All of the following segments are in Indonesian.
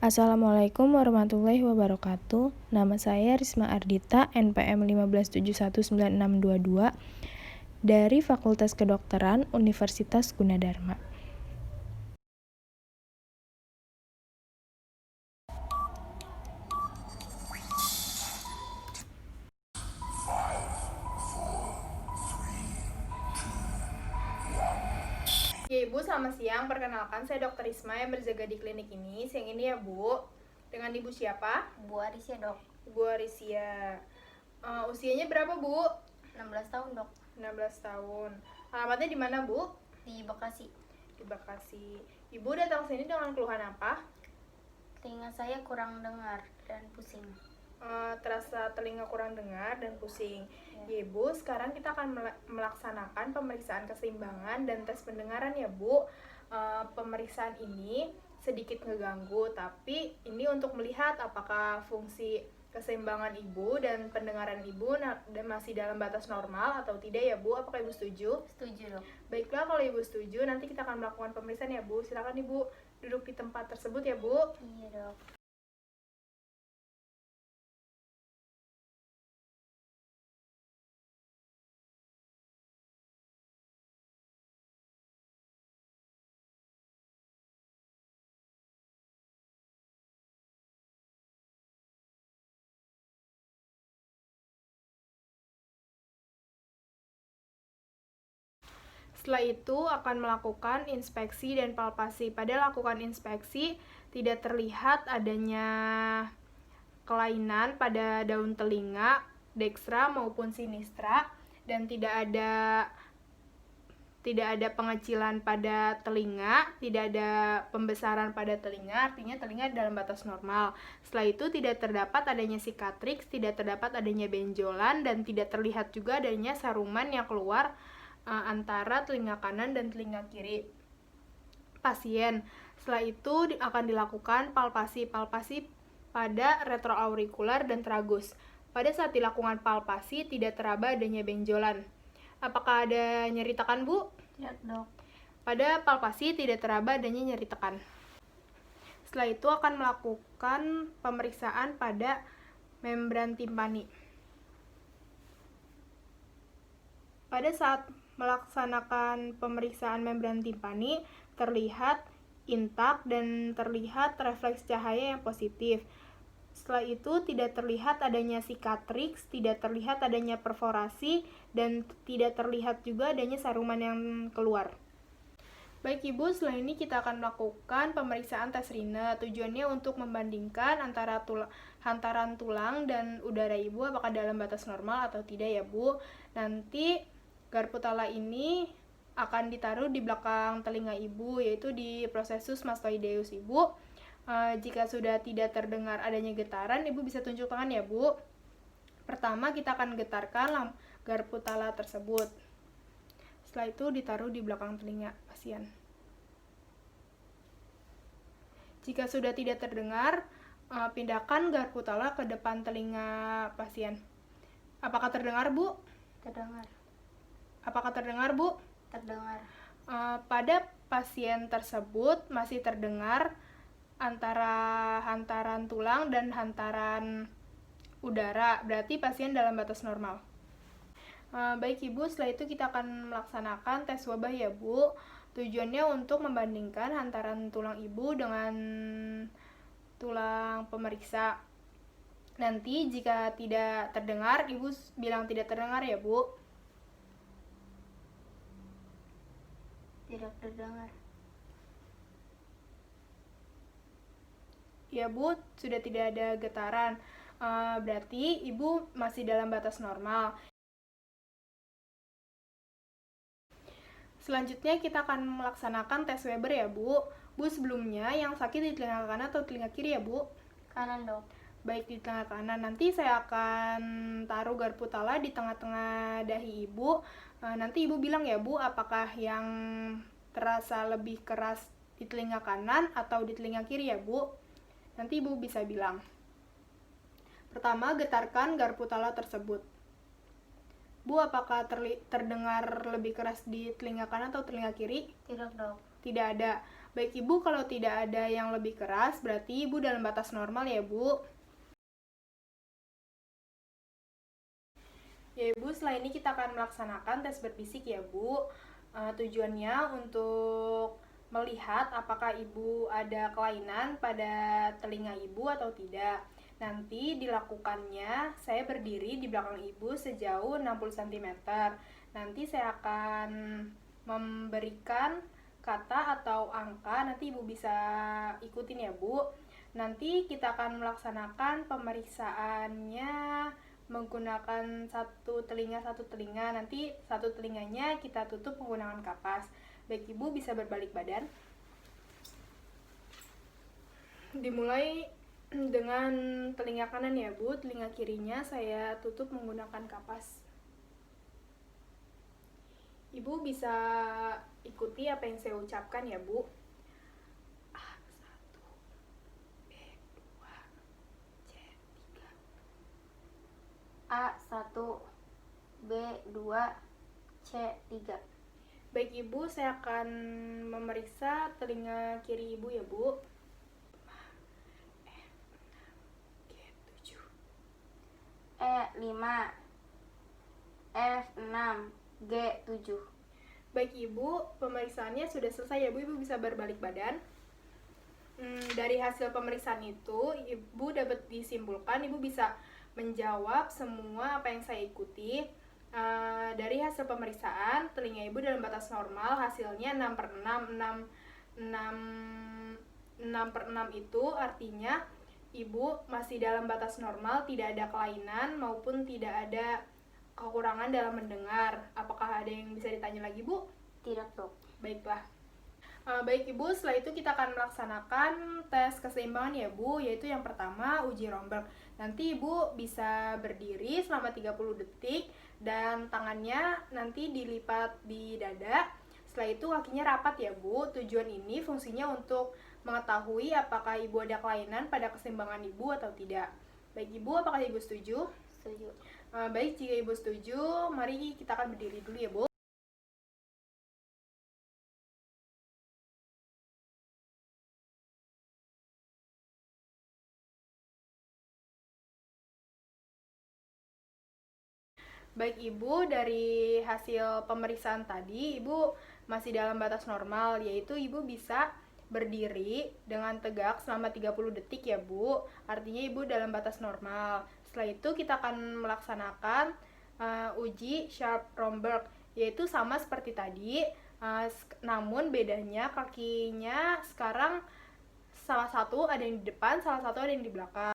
Assalamualaikum warahmatullahi wabarakatuh. Nama saya Risma Ardita, NPM 15719622 dari Fakultas Kedokteran Universitas Gunadarma. Ya Ibu, selamat siang. Perkenalkan, saya Dr. Risma yang berjaga di klinik ini. Siang ini ya Bu, dengan Ibu siapa? Bu Arisya, Dok. Ibu Arisia. Usianya berapa Bu? 16 tahun, Dok. 16 tahun. Alamatnya di mana Bu? Di Bekasi. Di Bekasi. Ibu datang sini dengan keluhan apa? Telinga saya kurang dengar dan pusing. Terasa telinga kurang dengar dan pusing. Ya Ibu, sekarang kita akan melaksanakan pemeriksaan keseimbangan dan tes pendengaran ya Bu. Pemeriksaan ini sedikit ngeganggu, tapi ini untuk melihat apakah fungsi keseimbangan Ibu dan pendengaran Ibu masih dalam batas normal atau tidak ya Bu. Apakah Ibu setuju? Setuju, Dok. Baiklah, kalau Ibu setuju, nanti kita akan melakukan pemeriksaan ya Bu. Silakan Ibu duduk di tempat tersebut ya Bu. Iya, Dok. Setelah itu akan melakukan inspeksi dan palpasi. Pada lakukan inspeksi, tidak terlihat adanya kelainan pada daun telinga, dekstra maupun sinistra, dan tidak ada pengecilan pada telinga, tidak ada pembesaran pada telinga, artinya telinga dalam batas normal. Setelah itu tidak terdapat adanya sikatriks, tidak terdapat adanya benjolan, dan tidak terlihat juga adanya saruman yang keluar antara telinga kanan dan telinga kiri pasien. Setelah itu akan dilakukan palpasi pada retroaurikular dan tragus. Pada saat dilakukan palpasi tidak teraba adanya benjolan. Apakah ada nyeri tekan, Bu? Ya, Dok. Pada palpasi tidak teraba adanya nyeri tekan. Setelah itu akan melakukan pemeriksaan pada membran timpani. Pada saat melaksanakan pemeriksaan membran timpani, terlihat intak dan terlihat refleks cahaya yang positif. Setelah itu tidak terlihat adanya sikatriks, tidak terlihat adanya perforasi, dan tidak terlihat juga adanya saruman yang keluar. Baik Ibu, setelah ini kita akan melakukan pemeriksaan tes rina. Tujuannya untuk membandingkan antara hantaran tulang dan udara Ibu apakah dalam batas normal atau tidak ya Bu. Nanti garpu tala ini akan ditaruh di belakang telinga Ibu, yaitu di prosesus mastoideus Ibu. Jika sudah tidak terdengar adanya getaran, Ibu bisa tunjuk tangan ya Bu. Pertama kita akan getarkan garpu tala tersebut. Setelah itu ditaruh di belakang telinga pasien. Jika sudah tidak terdengar, pindahkan garpu tala ke depan telinga pasien. Apakah terdengar, Bu? Terdengar. Apakah terdengar, Bu? Terdengar. Pada pasien tersebut masih terdengar antara hantaran tulang dan hantaran udara, berarti pasien dalam batas normal. Baik Ibu, setelah itu kita akan melaksanakan tes wabah ya Bu. Tujuannya untuk membandingkan hantaran tulang Ibu dengan tulang pemeriksa. Nanti jika tidak terdengar, Ibu bilang tidak terdengar ya Bu. Tidak terdengar. Ya Bu, sudah tidak ada getaran. Berarti Ibu masih dalam batas normal. Selanjutnya kita akan melaksanakan tes Weber ya Bu. Bu, sebelumnya yang sakit di telinga kanan atau telinga kiri ya Bu? Kanan, Dok. Baik, di telinga kanan. Nanti saya akan taruh garpu tala di tengah-tengah dahi Ibu. Nanti Ibu bilang ya Bu, apakah yang terasa lebih keras di telinga kanan atau di telinga kiri ya Bu? Nanti Ibu bisa bilang. Pertama, getarkan garpu tala tersebut. Bu, apakah terdengar lebih keras di telinga kanan atau telinga kiri? Tidak, Dok. Tidak ada. Baik Ibu, kalau tidak ada yang lebih keras, berarti Ibu dalam batas normal ya Bu. Ya Ibu, setelah ini kita akan melaksanakan tes berbisik ya Bu. Tujuannya untuk melihat apakah Ibu ada kelainan pada telinga Ibu atau tidak. Nanti dilakukannya, saya berdiri di belakang Ibu sejauh 60 cm. Nanti saya akan memberikan kata atau angka, nanti Ibu bisa ikutin ya Bu. Nanti kita akan melaksanakan pemeriksaannya menggunakan satu telinga. Nanti satu telinganya kita tutup menggunakan kapas. Baik Ibu, bisa berbalik badan. Dimulai dengan telinga kanan ya Bu, telinga kirinya saya tutup menggunakan kapas. Ibu bisa ikuti apa yang saya ucapkan ya Bu. A1, B2, C3. Baik Ibu, saya akan memeriksa telinga kiri Ibu ya Bu. E5, F6, G7. Baik Ibu, pemeriksaannya sudah selesai ya Bu. Ibu bisa berbalik badan. Dari hasil pemeriksaan itu, Ibu dapat disimpulkan, Ibu bisa menjawab semua apa yang saya ikuti. Dari hasil pemeriksaan, telinga Ibu dalam batas normal, hasilnya 6/6. 6/6 itu artinya Ibu masih dalam batas normal, tidak ada kelainan maupun tidak ada kekurangan dalam mendengar. Apakah ada yang bisa ditanya lagi Bu? Tidak Dok. Baiklah. Baik Ibu, setelah itu kita akan melaksanakan tes keseimbangan ya Bu, yaitu yang pertama uji Romberg. Nanti Ibu bisa berdiri selama 30 detik dan tangannya nanti dilipat di dada. Setelah itu kakinya rapat ya Bu. Tujuan ini fungsinya untuk mengetahui apakah Ibu ada kelainan pada keseimbangan Ibu atau tidak. Baik Ibu, apakah Ibu setuju? Setuju. Baik, jika Ibu setuju, mari kita akan berdiri dulu ya Bu. Baik Ibu, dari hasil pemeriksaan tadi, Ibu masih dalam batas normal, yaitu Ibu bisa berdiri dengan tegak selama 30 detik ya Bu. Artinya Ibu dalam batas normal. Setelah itu kita akan melaksanakan uji Sharp-Romberg, yaitu sama seperti tadi, namun bedanya kakinya sekarang salah satu ada yang di depan, salah satu ada yang di belakang.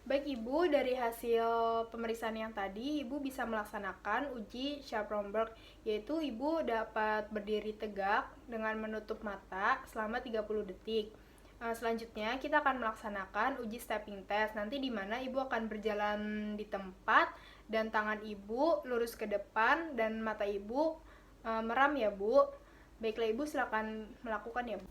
Baik Ibu, dari hasil pemeriksaan yang tadi, Ibu bisa melaksanakan uji Sharp-Romberg, yaitu Ibu dapat berdiri tegak dengan menutup mata selama 30 detik. Selanjutnya kita akan melaksanakan uji stepping test, nanti di mana Ibu akan berjalan di tempat dan tangan Ibu lurus ke depan dan mata Ibu meram ya Bu. Baiklah Ibu, silakan melakukan ya Bu.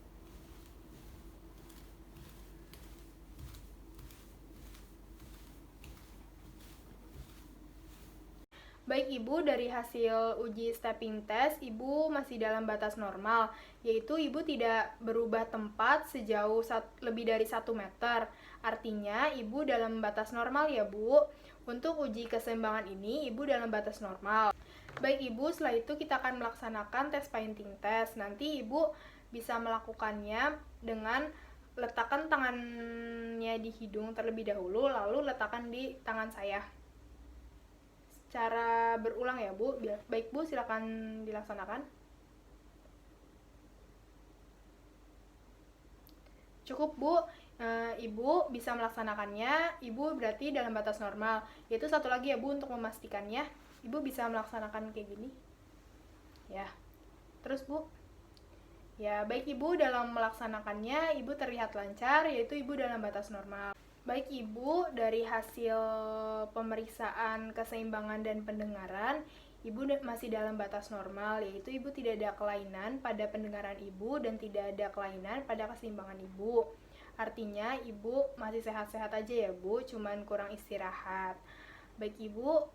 Baik Ibu, dari hasil uji stepping test, Ibu masih dalam batas normal, yaitu Ibu tidak berubah tempat sejauh lebih dari 1 meter. Artinya Ibu dalam batas normal ya Bu. Untuk uji keseimbangan ini, Ibu dalam batas normal. Baik Ibu, setelah itu kita akan melaksanakan tes pointing test. Nanti Ibu bisa melakukannya dengan letakkan tangannya di hidung terlebih dahulu, lalu letakkan di tangan saya. Cara berulang ya Bu. Baik Bu, silakan dilaksanakan. Cukup Bu, Ibu bisa melaksanakannya. Ibu berarti dalam batas normal. Yaitu satu lagi ya Bu, untuk memastikannya, Ibu bisa melaksanakan kayak gini. Ya, terus Bu. Ya, baik Ibu, dalam melaksanakannya, Ibu terlihat lancar, yaitu Ibu dalam batas normal. Baik Ibu, dari hasil pemeriksaan keseimbangan dan pendengaran, Ibu masih dalam batas normal, yaitu Ibu tidak ada kelainan pada pendengaran Ibu dan tidak ada kelainan pada keseimbangan Ibu. Artinya Ibu masih sehat-sehat aja ya Bu, cuman kurang istirahat. Baik Ibu,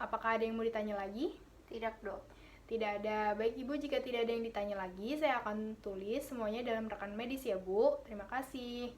apakah ada yang mau ditanya lagi? Tidak, Dok. Tidak ada. Baik Ibu, jika tidak ada yang ditanya lagi, saya akan tulis semuanya dalam rekan medis ya Bu. Terima kasih.